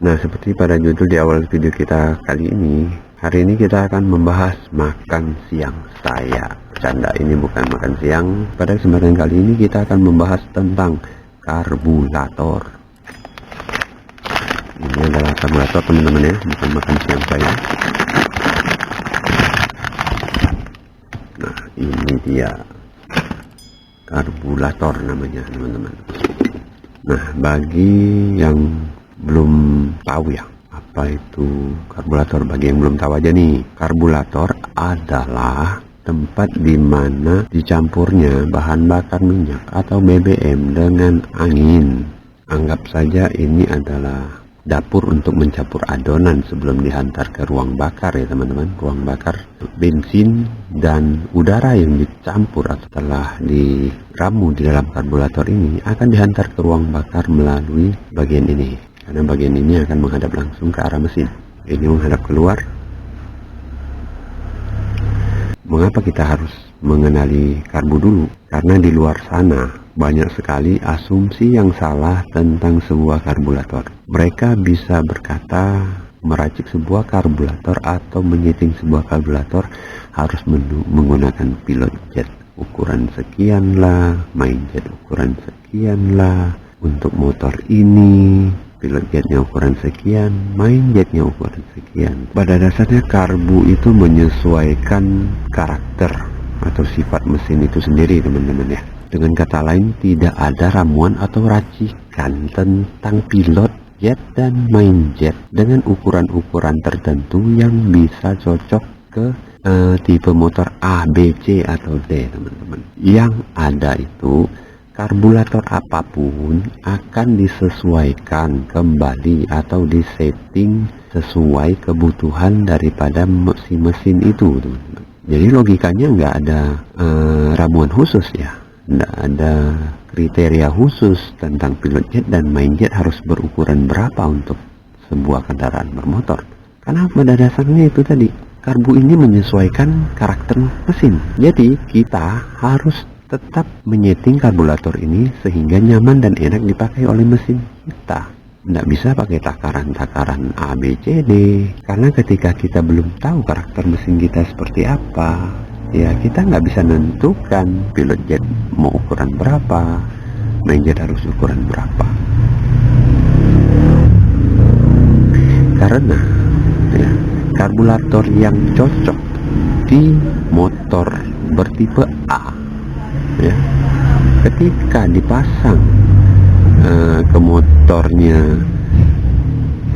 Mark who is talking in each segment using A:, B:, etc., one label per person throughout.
A: Nah, seperti pada judul di awal video kita kali ini, hari ini kita akan membahas makan siang saya. Bercanda, ini bukan makan siang. Pada kesempatan kali ini kita akan membahas tentang karburator. Ini adalah karburator teman-teman ya, bukan makan siang saya. Nah, ini dia karburator namanya teman-teman. Nah, bagi yang belum tahu ya apa itu karburator, bagi yang belum tahu aja nih, karburator adalah tempat di mana dicampurnya bahan bakar minyak atau BBM dengan angin. Anggap saja ini adalah dapur untuk mencampur adonan sebelum dihantar ke ruang bakar ya teman-teman. Ruang bakar bensin dan udara yang dicampur atau telah diramu di dalam karburator ini akan dihantar ke ruang bakar melalui bagian ini. Karena bagian ini akan menghadap langsung ke arah mesin. Ini menghadap keluar. Mengapa kita harus mengenali karbu dulu? Karena di luar sana banyak sekali asumsi yang salah tentang sebuah karburator. Mereka bisa berkata meracik sebuah karburator atau menyeting sebuah karburator harus menggunakan pilot jet ukuran sekian lah, main jet ukuran sekian lah, untuk motor ini pilot jetnya ukuran sekian, main jetnya ukuran sekian. Pada dasarnya karbu itu menyesuaikan karakter atau sifat mesin itu sendiri teman-teman ya. Dengan kata lain, tidak ada ramuan atau racikan tentang pilot jet dan main jet dengan ukuran-ukuran tertentu yang bisa cocok ke tipe motor A, B, C atau D teman-teman. Yang ada itu karburator apapun akan disesuaikan kembali atau disetting sesuai kebutuhan daripada si mesin itu teman-teman. Jadi logikanya nggak ada ramuan khusus ya, nggak ada kriteria khusus tentang pilot jet dan main jet harus berukuran berapa untuk sebuah kendaraan bermotor. Karena pada dasarnya itu tadi, karbu ini menyesuaikan karakter mesin. Jadi kita harus tetap menyeting karburator ini sehingga nyaman dan enak dipakai oleh mesin kita. Nggak bisa pakai takaran-takaran A, B, C, D. Karena ketika kita belum tahu karakter mesin kita seperti apa, ya kita nggak bisa menentukan pilot jet mau ukuran berapa, main jet harus ukuran berapa. Karena ya, karburator yang cocok di motor bertipe A ya, ketika dipasang ke motornya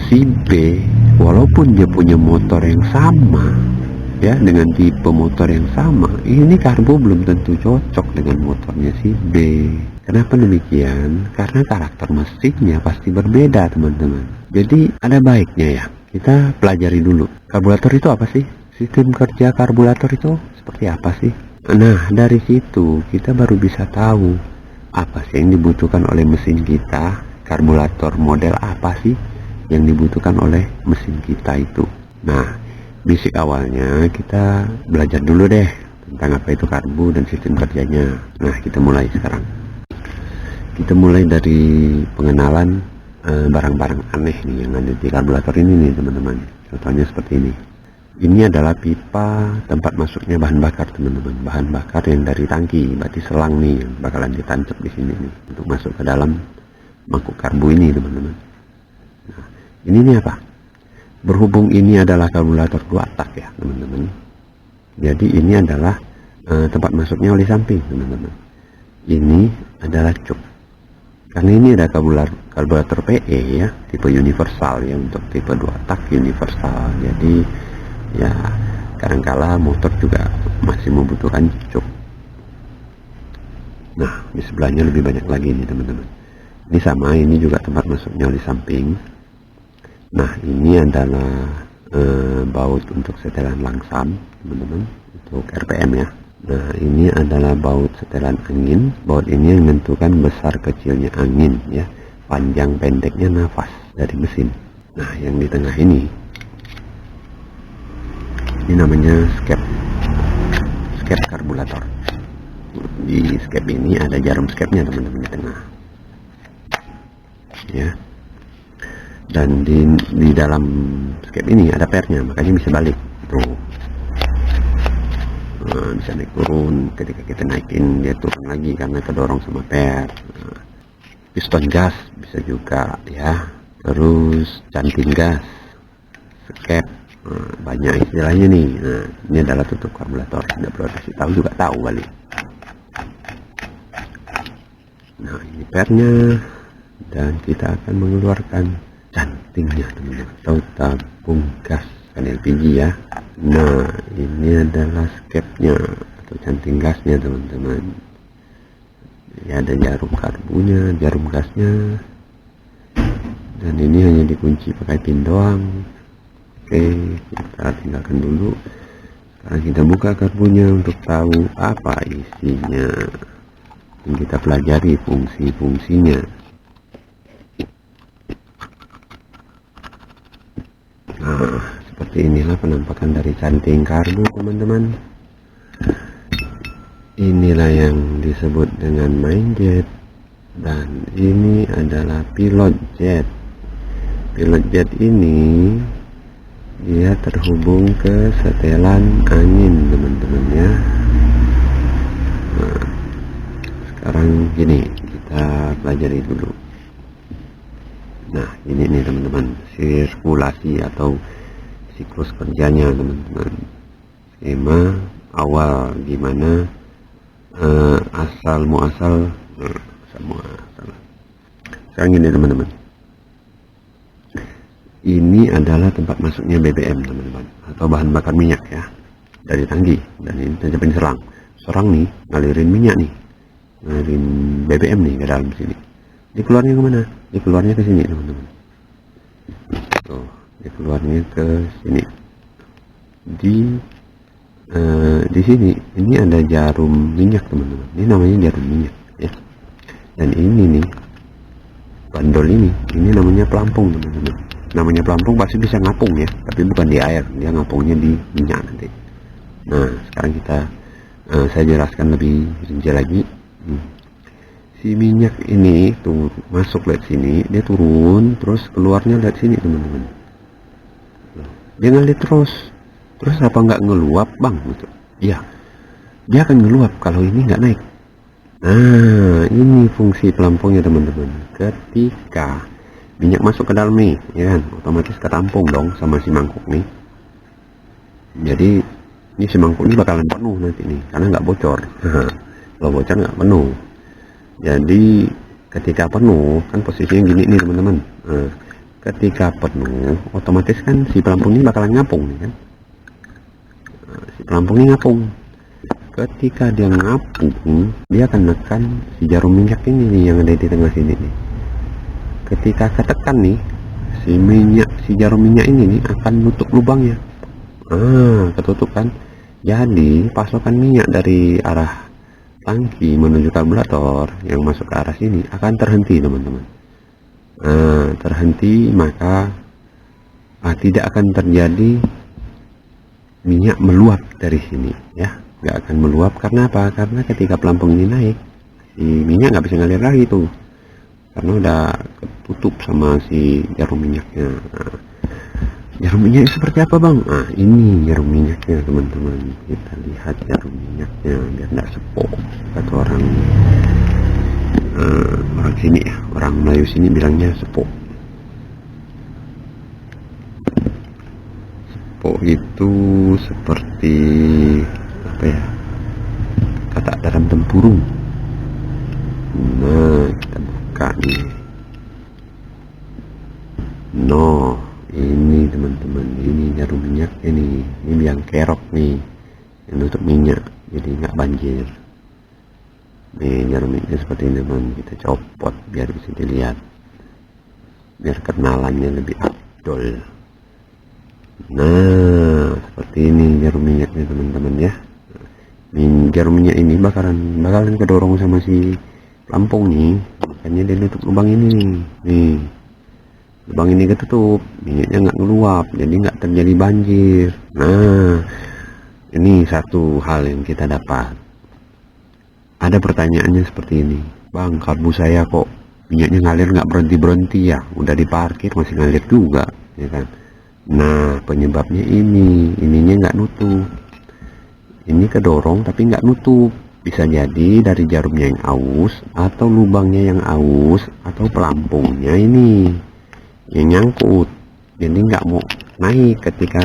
A: si B, walaupun dia punya motor yang sama ya, dengan tipe motor yang sama, ini karbu belum tentu cocok dengan motornya si B. Kenapa demikian? Karena karakter mesinnya pasti berbeda teman-teman. Jadi ada baiknya ya kita pelajari dulu karburator itu apa sih, sistem kerja karburator itu seperti apa sih. Nah, dari situ kita baru bisa tahu apa sih yang dibutuhkan oleh mesin kita, karburator model apa sih yang dibutuhkan oleh mesin kita itu. Nah, basic awalnya kita belajar dulu deh tentang apa itu karbu dan sistem kerjanya. Nah, kita mulai sekarang. Kita mulai dari pengenalan barang-barang aneh nih yang ada di karburator ini nih teman-teman. Contohnya seperti ini. Ini adalah pipa tempat masuknya bahan bakar teman-teman. Bahan bakar yang dari tangki, berarti selang nih yang bakalan ditancap di sini nih untuk masuk ke dalam mangkuk karbu ini teman-teman. Nah, ini nih apa? Berhubung ini adalah karburator 2 tak ya teman-teman. Jadi ini adalah tempat masuknya oli samping teman-teman. Ini adalah cuk. Karena ini ada karburator PE ya, tipe universal ya, untuk tipe 2 tak universal. Jadi ya kadangkala motor juga masih membutuhkan cuk. Nah, di sebelahnya lebih banyak lagi nih teman-teman. Ini sama, ini juga tempat masuknya oli samping. Nah, ini adalah baut untuk setelan langsam teman-teman, untuk RPM ya. Nah, ini adalah baut setelan angin. Baut ini yang menentukan besar kecilnya angin ya, panjang pendeknya nafas dari mesin. Nah, yang di tengah ini namanya skep karburator. Di skep ini ada jarum skepnya teman-teman di tengah ya. Dan di dalam skep ini ada pernya, makanya bisa balik tuh. Bisa naik turun, ketika kita naikin dia turun lagi karena kedorong sama per. Piston gas bisa juga ya, terus canting gas, skep, banyak istilahnya nih. Ini adalah tutup karburator, tidak perlu kasih tahu juga tahu kali. Nah, ini pernya, dan kita akan mengeluarkan cantingnya teman-teman, atau tabung gas kan LPG ya. Nah, ini adalah skepnya atau canting gasnya teman-teman. Ya, ada jarum karbunya, jarum gasnya, dan ini hanya dikunci pakai pin doang. Oke, kita tinggalkan dulu. Sekarang kita buka karbunya untuk tahu apa isinya, dan kita pelajari fungsi-fungsinya. Nah, seperti inilah penampakan dari canting karbu teman-teman. Inilah yang disebut dengan main jet, dan ini adalah pilot jet. Pilot jet ini dia terhubung ke setelan angin teman-teman ya. Nah, sekarang gini, kita pelajari dulu. Nah, ini nih teman-teman, sirkulasi atau siklus kerjanya teman-teman. Skema awal gimana, asal muasal. Sekarang gini teman-teman, ini adalah tempat masuknya BBM teman-teman, atau bahan bakar minyak ya, dari tangki, dan ini tancapin serang nih, ngalirin minyak nih, ngalirin BBM nih ke dalam sini. Dia keluarnya kemana? Dia keluarnya ke sini teman-teman. Tuh, dia keluarnya ke sini. Di sini ini ada jarum minyak teman-teman. Ini namanya jarum minyak ya. Dan ini nih bandol ini namanya pelampung teman-teman. Namanya pelampung pasti bisa ngapung ya, tapi bukan di air, dia ngapungnya di minyak nanti. Nah, sekarang saya jelaskan lebih rinci lagi. Si minyak ini tuh masuk lewat sini, dia turun, terus keluarnya lewat sini teman-teman. Dia ngalir terus apa nggak ngeluap bang gitu? Iya, dia akan ngeluap kalau ini nggak naik. Nah, ini fungsi pelampungnya teman-teman. Ketika minyak masuk ke dalam nih, ya kan, otomatis ketampung dong sama si mangkuk nih. Jadi ini si mangkuk ini bakalan penuh nanti nih, karena nggak bocor. Kalau bocor nggak penuh. Jadi ketika penuh kan posisinya gini nih teman-teman. Ketika penuh, otomatis kan si pelampung ini bakalan ngapung nih kan. Si pelampung ini ngapung. Ketika dia ngapung, dia akan menekan si jarum minyak ini nih yang ada di tengah sini nih. Ketika ketekan nih, si jarum minyak ini nih akan nutup lubangnya. Ketutup kan. Jadi pasokan minyak dari arah tangki menuju karburator yang masuk ke arah sini akan terhenti teman-teman. Terhenti, maka tidak akan terjadi minyak meluap dari sini ya, nggak akan meluap. Karena apa? Karena ketika pelampung ini naik, si minyak nggak bisa ngalir lagi tuh, karena udah ketutup sama si jarum minyaknya. Jarum minyak seperti apa bang? Ini jarum minyaknya teman-teman. Kita lihat jarum minyaknya biar nggak sepok, kata orang sini ya, orang Melayu sini bilangnya sepok. Sepok itu seperti apa ya, kata dalam tempurung. Nah, kita buka nih. Ini teman-teman, ini jarum minyak ini yang kerok nih, yang nutup minyak jadi nggak banjir. Nih jarum minyaknya seperti ini teman, kita copot biar bisa dilihat, biar kenalannya lebih afdol. Nah, seperti ini jarum minyaknya teman-teman ya. Jarum minyak ini bakalan kedorong sama si pelampung nih, makanya dia nutup lubang ini nih. Lubang ini ketutup, minyaknya nggak ngeluap, jadi nggak terjadi banjir. Nah, ini satu hal yang kita dapat. Ada pertanyaannya seperti ini, bang, karbu saya kok minyaknya ngalir nggak berhenti ya, udah diparkir masih ngalir juga, ya kan. Nah, penyebabnya ininya nggak nutup, ini kedorong tapi nggak nutup. Bisa jadi dari jarumnya yang aus, atau lubangnya yang aus, atau pelampungnya ini yang nyangkut, jadi nggak mau naik. Ketika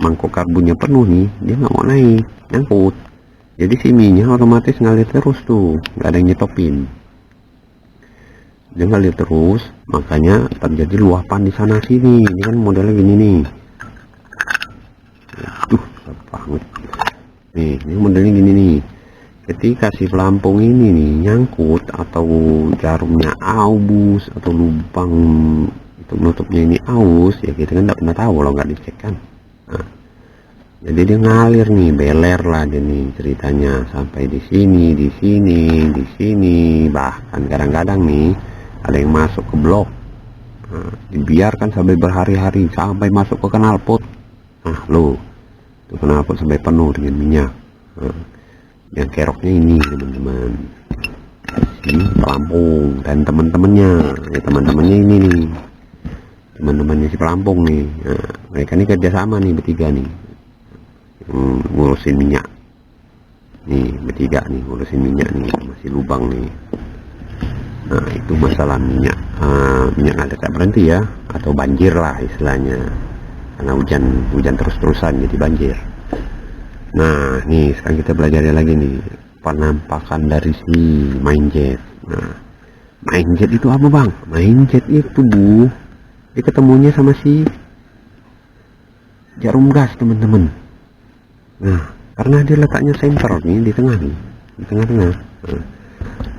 A: mangkok karbonnya penuh nih, dia nggak mau naik, nyangkut. Jadi si minyak otomatis ngalir terus tuh, nggak ada yang nyetopin, dia ngalir terus. Makanya terjadi luapan di sana sini. Ini kan modelnya gini nih, aduh banget nih, ini modelnya gini nih. Ketika si pelampung ini nih nyangkut, atau jarumnya aus, atau lubang untuk nutupnya ini aus, ya kita kan nggak pernah tahu kalau nggak dicek kan. Nah, jadi dia ngalir nih, beler lah dia nih ceritanya sampai di sini, di sini, di sini. Bahkan kadang-kadang nih ada yang masuk ke blok. Nah, dibiarkan sampai berhari-hari sampai masuk ke knalpot. Nah lo, itu knalpot sampai penuh dengan minyak. Nah, yang keroknya ini teman-teman, si pelampung dan teman-temannya. Ya teman-temannya ini nih, teman-temannya si pelampung nih. Nah, mereka ini kerjasama nih bertiga nih, ngurusin minyak nih, bertiga nih ngurusin minyak nih, masih lubang nih. Nah itu masalah minyak, minyak ngalir tak berhenti ya, atau banjir lah istilahnya, karena hujan terus-terusan jadi banjir. Nah nih sekarang kita belajar lagi nih penampakan dari si Mainjet. Nah, Mainjet itu apa bang? Mainjet itu dia ketemunya sama si jarum gas teman-teman. Nah karena dia letaknya center nih di tengah nih, di tengah-tengah. Nah,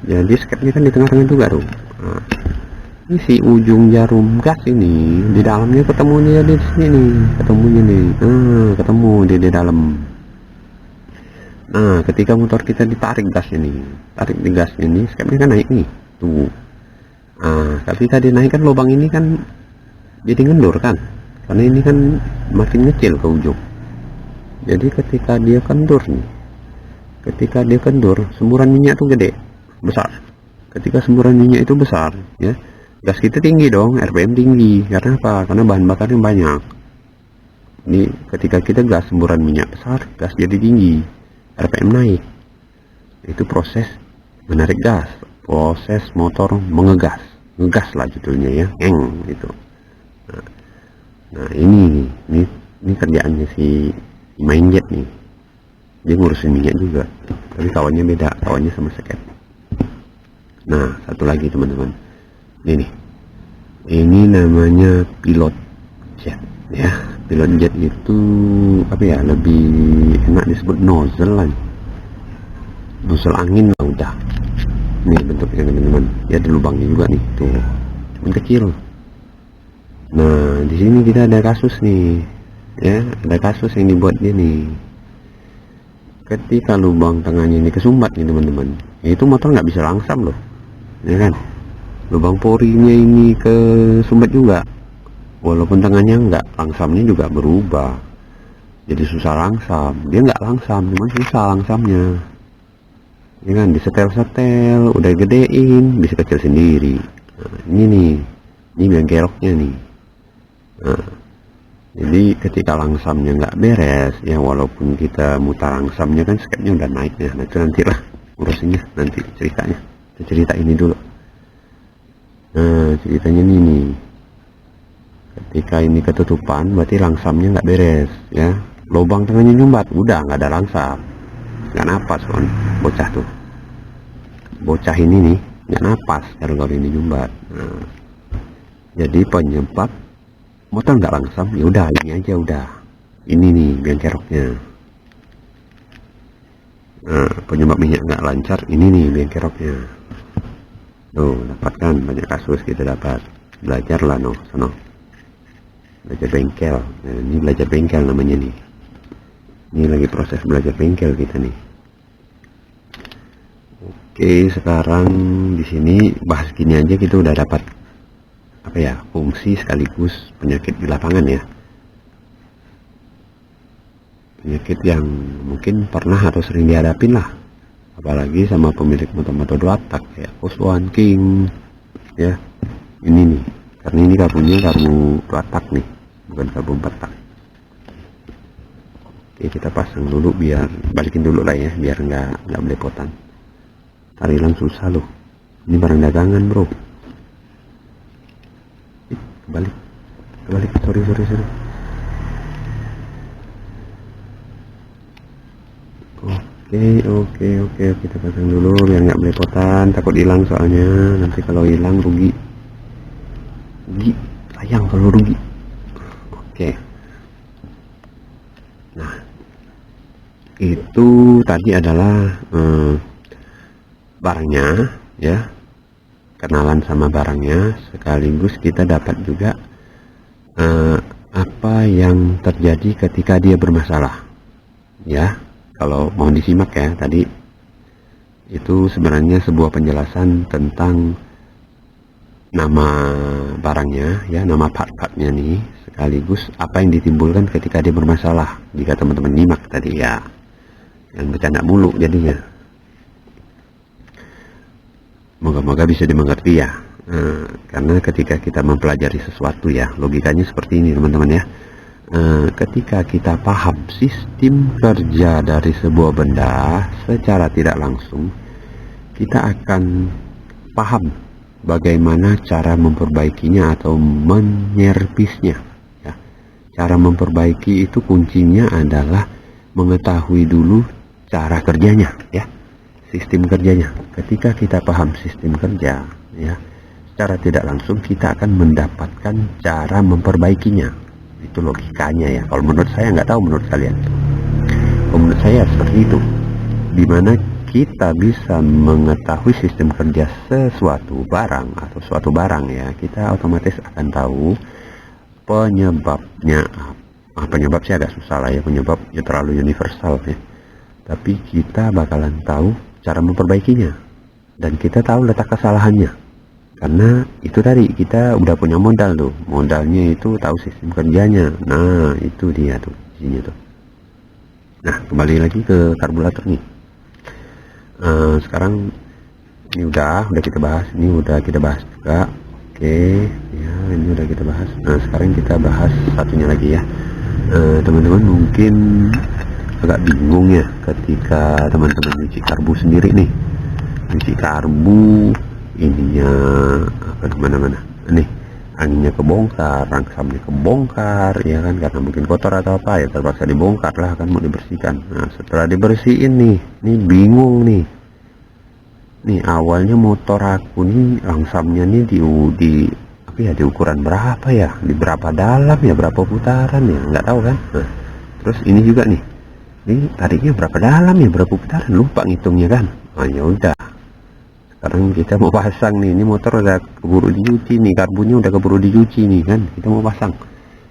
A: jadi skepnya kan di tengah-tengah juga tuh. Nah, ini si ujung jarum gas ini di dalamnya ketemunya di sini nih, ketemunya nih. Ketemu dia di dalam. Nah ketika motor kita ditarik gas ini, tarik di gas ini, skepnya kan naik nih tuh. Nah ketika dia naik kan lubang ini kan jadi ngendur kan, karena ini kan makin kecil ke ujung. Jadi ketika dia kendur nih, ketika dia kendur, semburan minyak tuh gede, besar. Ketika semburan minyak itu besar ya, gas kita tinggi dong, RPM tinggi. Karena apa? Karena bahan bakarnya banyak. Ini ketika kita gas, semburan minyak besar, gas jadi tinggi, RPM naik. Itu proses menarik gas, proses motor mengegas, ngegas lah judulnya ya, gitu. Nah ini kerjaannya si Mainjet nih, dia ngurusin minyak juga, tapi kawannya beda, kawannya sama skep. Nah satu lagi teman-teman, ini namanya pilot jet ya. Pilot jet itu apa ya, lebih enak disebut nozzle lah, nozzle angin lah udah. Nih bentuknya teman-teman, ya ada lubangnya juga nih tuh, cuman kecil. Nah di sini kita ada kasus nih ya, ada kasus yang dibuat dia nih. Ketika lubang tengahnya ini kesumbat nih teman-teman, ya itu motor nggak bisa langsam loh, ya kan. Lubang porinya ini kesumbat juga, walaupun tengahnya nggak, langsamnya juga berubah jadi susah langsam. Dia nggak langsam, cuman susah langsamnya, ya kan. Disetel-setel udah gedein bisa kecil sendiri. Nah, ini bengkeroknya nih. Nah, jadi ketika langsamnya nggak beres ya, walaupun kita mutar langsamnya kan skepnya udah naik ya. Nah itu nantilah urusinnya, nanti ceritanya. Kita cerita ini dulu. Nah ceritanya ini nih, ketika ini ketutupan berarti langsamnya nggak beres ya, lubang tengahnya nyumbat, udah nggak ada langsam, nggak napas kan bocah tuh, bocah ini nih nggak napas kalau ini nyumbat. Nah, jadi penyebab motor nggak langsam ya udah ini aja, udah ini nih bengkeroknya. Nah penyebab minyak nggak lancar ini nih bengkeroknya. Tuh dapatkan banyak kasus kita dapat, belajar lah sono, belajar bengkel. Nah, ini belajar bengkel namanya nih, ini lagi proses belajar bengkel kita nih. Oke sekarang di sini bahas gini aja, kita udah dapat apa ya, fungsi sekaligus penyakit di lapangan ya, penyakit yang mungkin pernah atau sering dihadapin lah, apalagi sama pemilik motor-motor dua tak kayak Coswan King, ya. Ini nih, karena ini karbunya karbu 2 tak nih, bukan karbu 4 tak. Oke, kita pasang dulu, biar balikin dulu lah ya, biar nggak belepotan. Tarik hilang susah loh, ini barang dagangan bro. Kebalik, sorry. Oke, kita pasang dulu biar nggak belepotan, takut hilang soalnya nanti kalau hilang rugi, sayang kalau rugi. Oke, nah itu tadi adalah barangnya ya, kenalan sama barangnya, sekaligus kita dapat juga apa yang terjadi ketika dia bermasalah ya. Kalau mau disimak ya, tadi itu sebenarnya sebuah penjelasan tentang nama barangnya ya, nama part-partnya nih, sekaligus apa yang ditimbulkan ketika dia bermasalah. Jika teman-teman nyimak tadi ya, yang bercanda mulu jadinya. Moga-moga bisa dimengerti ya, karena ketika kita mempelajari sesuatu ya, logikanya seperti ini teman-teman ya. Ketika kita paham sistem kerja dari sebuah benda secara tidak langsung, kita akan paham bagaimana cara memperbaikinya atau menyervisnya ya. Cara memperbaiki itu kuncinya adalah mengetahui dulu cara kerjanya ya, sistem kerjanya. Ketika kita paham sistem kerja ya, secara tidak langsung kita akan mendapatkan cara memperbaikinya. Itu logikanya ya. Kalau menurut saya, nggak tahu menurut kalian. Kalau menurut saya seperti itu, dimana kita bisa mengetahui sistem kerja sesuatu barang atau suatu barang ya, kita otomatis akan tahu penyebabnya. Penyebab sih agak susah lah ya, penyebab ya terlalu universal ya, tapi kita bakalan tahu cara memperbaikinya, dan kita tahu letak kesalahannya. Karena itu tadi kita udah punya modal tuh, modalnya itu tahu sistem kerjanya. Nah itu dia tuh isinya tuh. Nah kembali lagi ke karburator nih. Sekarang ini udah kita bahas, juga. Oke ya, ini udah kita bahas. Nah sekarang kita bahas satunya lagi ya. Teman-teman mungkin agak bingung ya ketika teman-teman nyuci karbu sendiri nih, nyuci karbu ininya apa kemana-mana nih, anginnya kebongkar, rangsamnya kebongkar ya kan, karena mungkin kotor atau apa ya, terpaksa dibongkar lah kan, mau dibersihkan. Nah setelah dibersihin nih bingung nih awalnya motor aku nih rangsamnya nih di apa ya, di ukuran berapa ya, di berapa dalam ya, berapa putaran ya, nggak tahu kan. Nah, terus ini juga nih tariknya berapa dalam ya, berapa putaran, lupa ngitungnya kan. Nah ya udah, sekarang kita mau pasang nih, ini motor udah keburu dicuci nih, karbunya udah keburu dicuci nih kan, kita mau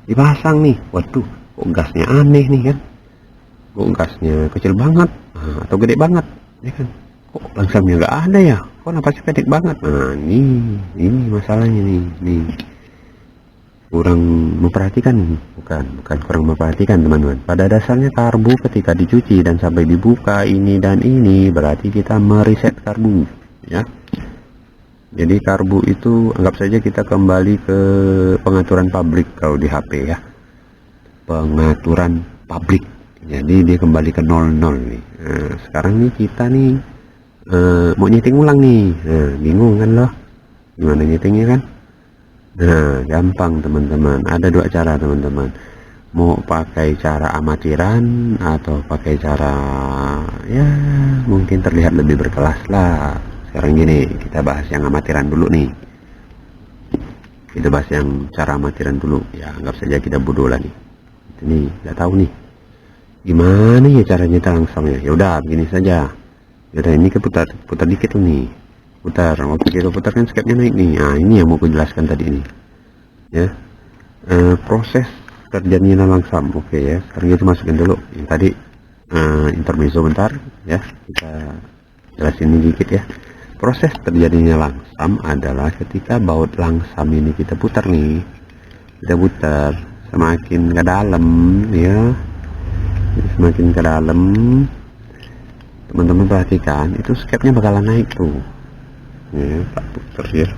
A: dipasang nih. Waduh, kok gasnya aneh nih kan, kok gasnya kecil banget atau gede banget ya kan, kok langsamnya nggak ada ya, kok napasnya pendek banget. Nah ini masalahnya nih kurang memperhatikan. Bukan kurang memperhatikan teman-teman, pada dasarnya karbu ketika dicuci dan sampai dibuka ini dan ini, berarti kita mereset karbu ya. Jadi karbu itu anggap saja kita kembali ke pengaturan pabrik kalau di HP ya, pengaturan pabrik. Jadi dia kembali ke 00 nih. Nah, sekarang nih kita nih mau nyeting ulang nih. Nah, bingung kan loh gimana nyetingnya kan. Nah gampang teman-teman, ada 2 cara teman-teman, mau pakai cara amatiran atau pakai cara ya mungkin terlihat lebih berkelas lah. Sekarang gini, kita bahas yang amatiran dulu nih. Kita bahas yang cara amatiran dulu ya, anggap saja kita bodoh lah nih. Ini nggak tahu nih gimana ya caranya langsungnya. Ya udah begini saja. Ya udah, ini putar dikit nih. Putar, waktu kita putar kan skepnya naik nih. Nah ini yang mau aku jelaskan tadi ini ya, proses terjadinya langsam. Oke ya, sekarang kita masukin dulu yang tadi intermezzo bentar ya, kita jelasin ini dikit ya. Proses terjadinya langsam adalah ketika baut langsam ini kita putar nih, semakin ke dalam ya, semakin ke dalam teman-teman perhatikan, itu skepnya bakalan naik tuh ya, tak putar ya.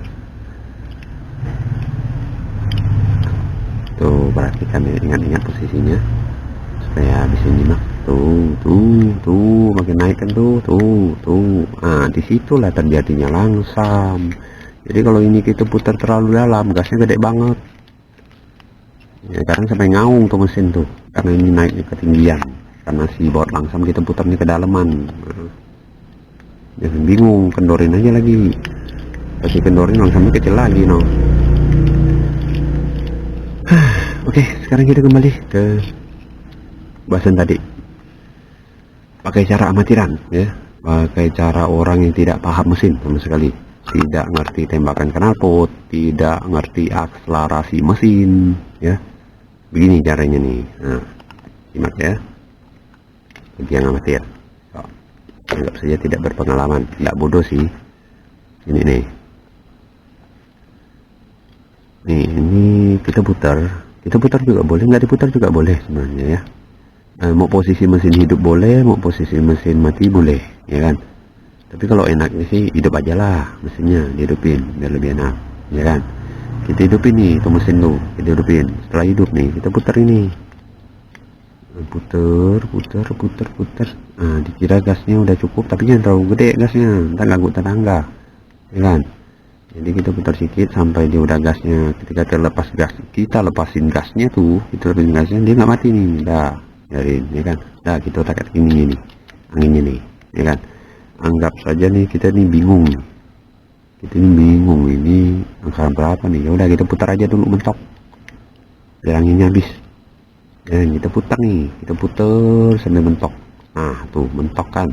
A: Tuh perhatikan ya, ingat-ingat posisinya supaya bisa nyimak. Tuh makin naik kan tuh. Nah disitulah terjadinya langsam. Jadi kalau ini kita putar terlalu dalam, gasnya gede banget ya, kadang sampai ngaung tuh mesin tuh, karena ini naiknya ketinggian, karena si baut langsam kita putarnya ke dalaman. Jangan bingung, kendorin aja lagi, kasih kendorin langsamnya kecil lagi no. Oke, sekarang kita kembali ke bahasan tadi. Pakai cara amatiran ya, pakai cara orang yang tidak paham mesin sama sekali, tidak ngerti tembakan knalpot, tidak ngerti akselerasi mesin ya. Begini caranya nih. Nah, simak ya, bagi yang amatir. Anggap saja tidak berpengalaman, tidak bodoh sih. Ini nih, ini kita putar juga boleh, nggak diputar juga boleh sebenarnya ya. Mau posisi mesin hidup boleh, mau posisi mesin mati boleh, ya kan. Tapi kalau enaknya sih hidup aja lah, mesinnya dihidupin biar lebih enak, ya kan. Kita hidupin nih tuh mesin tuh, kita hidupin. Setelah hidup nih, kita putar ini, puter. Nah, dikira gasnya udah cukup, tapi jangan terlalu gede gasnya, ntar ganggu tetangga, ya kan. Jadi kita putar sedikit sampai dia udah gasnya. Ketika terlepas gas, kita lepasin gasnya tuh, kita lepasin gasnya, dia nggak mati nih, dah. Biarin, ya kan. Nah kita takat ini nih anginnya nih, ya kan. Anggap saja nih kita nih bingung, ini angka berapa nih. Ya udah kita putar aja dulu mentok biar anginnya habis ya. Kita putar sampai mentok. Nah tuh mentok kan.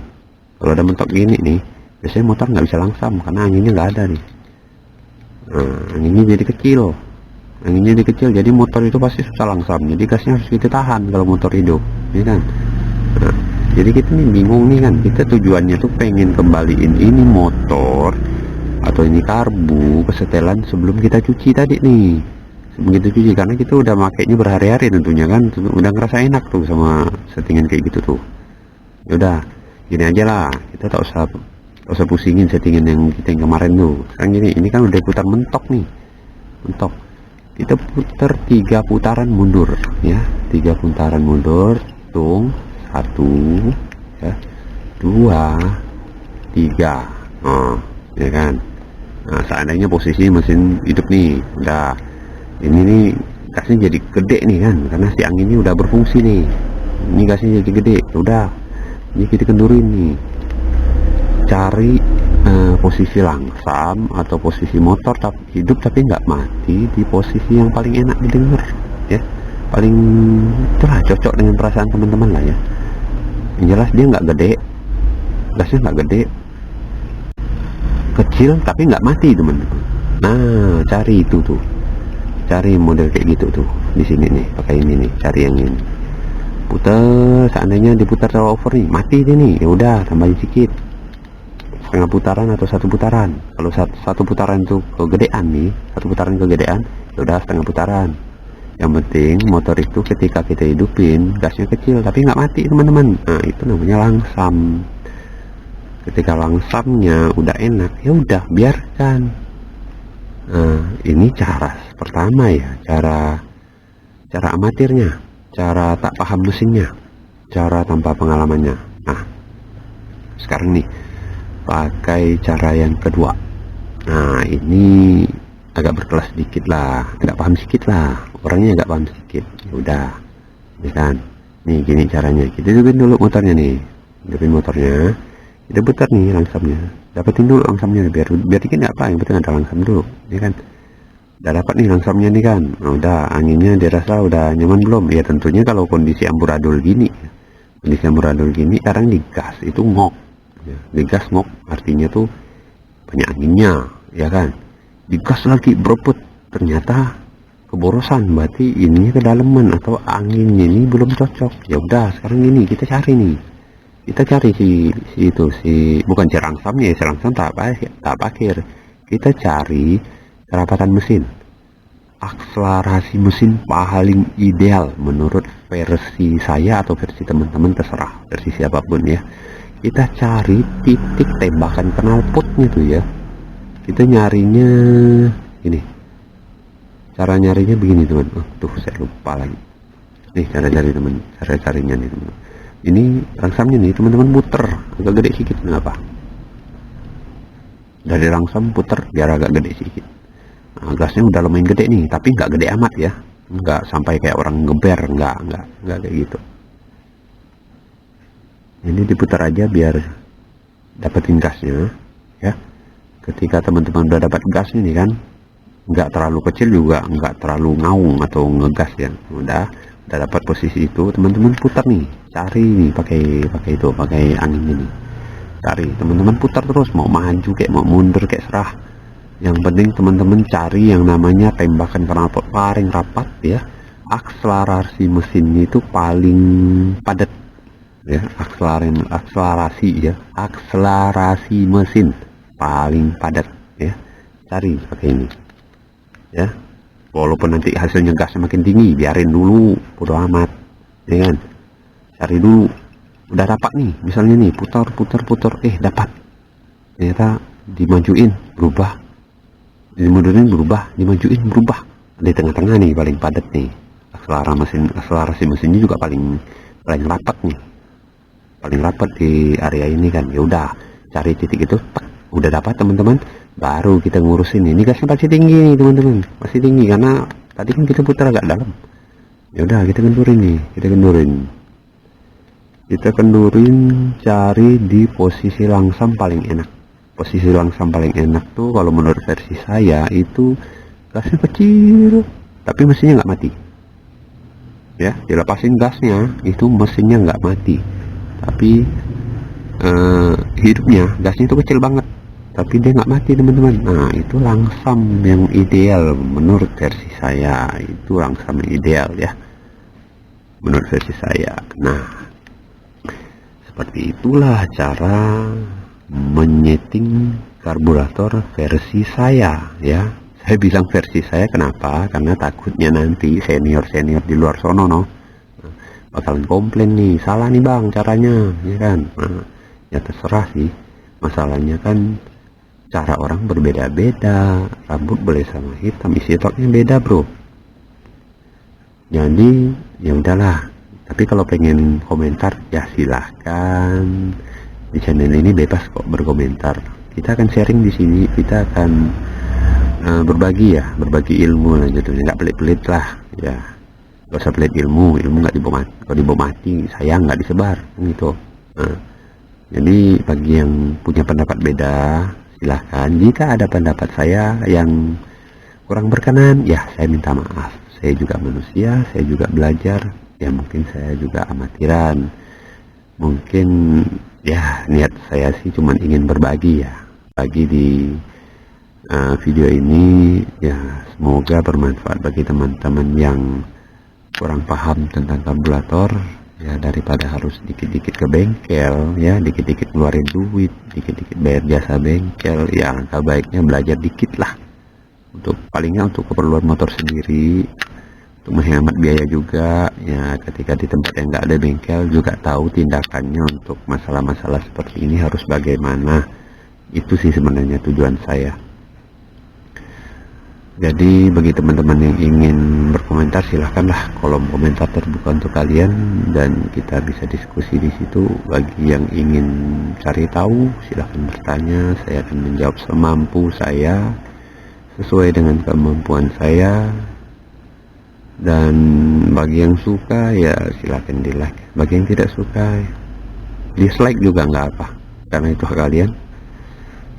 A: Kalau ada mentok gini nih, biasanya motor nggak bisa langsam karena anginnya nggak ada nih. Nah, anginnya jadi kecil, jadi motor itu pasti susah langsam, jadi gasnya harus kita tahan kalau motor hidup, ya kan. Nah, jadi kita nih bingung nih kan, kita tujuannya tuh pengen kembaliin ini motor atau ini karbu ke setelan sebelum kita cuci tadi nih, karena kita udah makainya berhari-hari tentunya kan, udah ngerasa enak tuh sama settingan kayak gitu tuh. Ya udah gini aja lah, kita tak usah pusingin settingan yang kita yang kemarin tuh. Sekarang gini, ini kan udah putar mentok nih, kita putar 3 putaran mundur ya, 3 putaran mundur, hitung 1 ya, 2 3. Oh ya kan. Nah seandainya posisi mesin hidup nih, udah ini nih gasnya jadi gede nih kan, karena si angin ini udah berfungsi nih, ini gasnya jadi gede. Udah ini kita kendurin nih, cari posisi langsam atau posisi motor hidup tapi nggak mati di posisi yang paling enak didengar ya, paling itulah cocok dengan perasaan teman-teman lah ya. Yang jelas dia nggak gede, gasnya nggak gede, kecil tapi nggak mati teman-teman. Nah cari itu tuh, cari model kayak gitu tuh di sini nih, pakai ini nih, cari yang ini. Putar, seandainya diputar terlalu over nih, mati dia nih, ya udah tambahin sedikit, setengah putaran atau 1 putaran. Kalau satu putaran itu kegedean nih, 1 putaran kegedean, ya udah setengah putaran. Yang penting motor itu ketika kita hidupin gasnya kecil tapi nggak mati teman-teman. Nah itu namanya langsam. Ketika langsamnya udah enak, ya udah biarkan. Nah ini cara pertama ya, cara amatirnya, cara tak paham mesinnya, cara tanpa pengalamannya. Nah sekarang nih pakai cara yang kedua. Nah ini agak berkelas sedikit lah, agak paham sedikit lah, orangnya agak paham sedikit. Ya udah, ya kan. Nih gini caranya, kita hidupin dulu motornya nih, kita putar nih langsamnya, dapetin dulu langsamnya biar dikit nggak apa, yang penting ada langsam dulu, ya kan. Udah dapat nih langsamnya nih kan. Nah, udah anginnya dirasa udah nyaman belum? Ya tentunya kalau kondisi amburadul gini, kadang di gas itu ngok. Ya, digas ngok artinya tuh banyak anginnya, ya kan. Digas lagi berebut, ternyata keborosan, berarti ininya kedalaman atau anginnya ini belum cocok. Ya udah sekarang ini kita cari bukan serangsamnya ya, serangsam tak pakir. Kita cari kerapatan mesin, akselerasi mesin paling ideal menurut versi saya atau versi teman-teman, terserah versi siapapun ya. Kita cari titik tembakan knalpotnya tuh ya. Kita nyarinya ini Cara nyarinya begini teman. Tuh saya lupa lagi. Nih cara cari teman, cara carinya nih teman. Ini rangsamnya nih teman-teman, puter agak gede sedikit. Kenapa? Dari rangsam puter biar agak gede sedikit. Nah, gasnya udah lumayan gede nih, tapi nggak gede amat ya, nggak sampai kayak orang ngeber, nggak kayak gitu. Ini diputar aja biar dapetin gasnya ya. Ketika teman-teman udah dapat gas ini kan, nggak terlalu kecil juga nggak terlalu ngaung atau ngegas ya, udah dapat posisi itu, teman-teman putar nih, cari nih pakai angin ini, cari teman-teman putar terus, mau maju kayak mau mundur kayak serah. Yang penting teman-teman cari yang namanya tembakan knalpot paling rapat ya, akselerasi mesinnya itu paling padat ya, akselerasi mesin paling padat ya, cari pakai ini ya. Walaupun nanti hasilnya gasnya makin tinggi, biarin dulu, bodo amat ya kan. Cari dulu, udah dapat nih misalnya nih, putar dapat, ternyata dimajuin berubah, dimundurin berubah, dimajuin berubah. Di tengah-tengah nih paling padat nih, akselerasi mesinnya juga paling rapat nih, paling rapat di area ini kan. Ya udah, cari titik itu, udah dapat teman-teman, baru kita ngurusin ini gasnya pasti tinggi nih teman-teman, masih tinggi karena tadi kan kita putar agak dalam. Ya udah kita kendurin nih, kita kendurin, cari di posisi langsam paling enak. Posisi langsam paling enak tuh kalau menurut versi saya itu gasnya kecil tapi mesinnya nggak mati ya. Dilepasin gasnya itu mesinnya nggak mati, tapi hidupnya gasnya itu kecil banget tapi dia nggak mati teman-teman. Nah itu langsam yang ideal menurut versi saya, itu langsam yang ideal ya menurut versi saya. Nah seperti itulah cara menyeting karburator versi saya ya. Saya bilang versi saya kenapa, karena takutnya nanti senior di luar sono bakalan komplain nih, salah nih bang caranya ya kan. Nah ya terserah sih, masalahnya kan cara orang berbeda-beda, rambut boleh sama hitam, isi otaknya beda bro. Jadi ya udahlah, tapi kalau pengen komentar ya silahkan, di channel ini bebas kok berkomentar. Kita akan sharing di sini, kita akan berbagi ilmu lah jadinya, nggak pelit-pelit lah ya, nggak usah pelit ilmu nggak dibawa mati, kalau dibawa mati sayang nggak disebar gitu. Nah, jadi bagi yang punya pendapat beda silahkan, jika ada pendapat saya yang kurang berkenan ya saya minta maaf, saya juga manusia, saya juga belajar ya, mungkin saya juga amatiran, mungkin ya niat saya sih cuman ingin berbagi ya, bagi di video ini ya, semoga bermanfaat bagi teman-teman yang kurang paham tentang karburator ya, daripada harus dikit-dikit ke bengkel ya, dikit-dikit ngeluarin duit, dikit-dikit bayar jasa bengkel ya, angka baiknya belajar dikit lah, untuk palingnya untuk keperluan motor sendiri, untuk menghemat biaya juga ya. Ketika di tempat yang nggak ada bengkel juga tahu tindakannya untuk masalah-masalah seperti ini harus bagaimana. Itu sih sebenarnya tujuan saya. Jadi bagi teman-teman yang ingin berkomentar silahkanlah, kolom komentar terbuka untuk kalian dan kita bisa diskusi di situ. Bagi yang ingin cari tahu silahkan bertanya, saya akan menjawab semampu saya sesuai dengan kemampuan saya. Dan bagi yang suka ya silahkan di like, bagi yang tidak suka dislike juga nggak apa, karena itu hak kalian.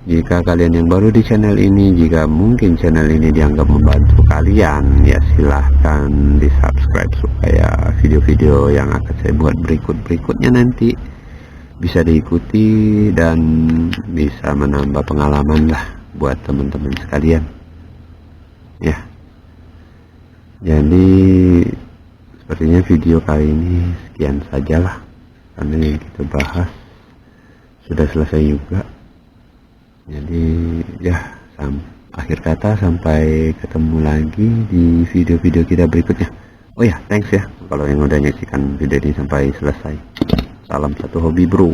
A: Jika kalian yang baru di channel ini, jika mungkin channel ini dianggap membantu kalian ya silahkan di subscribe supaya video-video yang akan saya buat berikutnya nanti bisa diikuti dan bisa menambah pengalaman lah buat teman-teman sekalian ya. Jadi sepertinya video kali ini sekian sajalah, karena yang kita bahas sudah selesai juga. Jadi ya akhir kata, sampai ketemu lagi di video-video kita berikutnya. Oh ya, thanks ya kalau yang udah nyaksikan video ini sampai selesai. Salam satu hobi bro.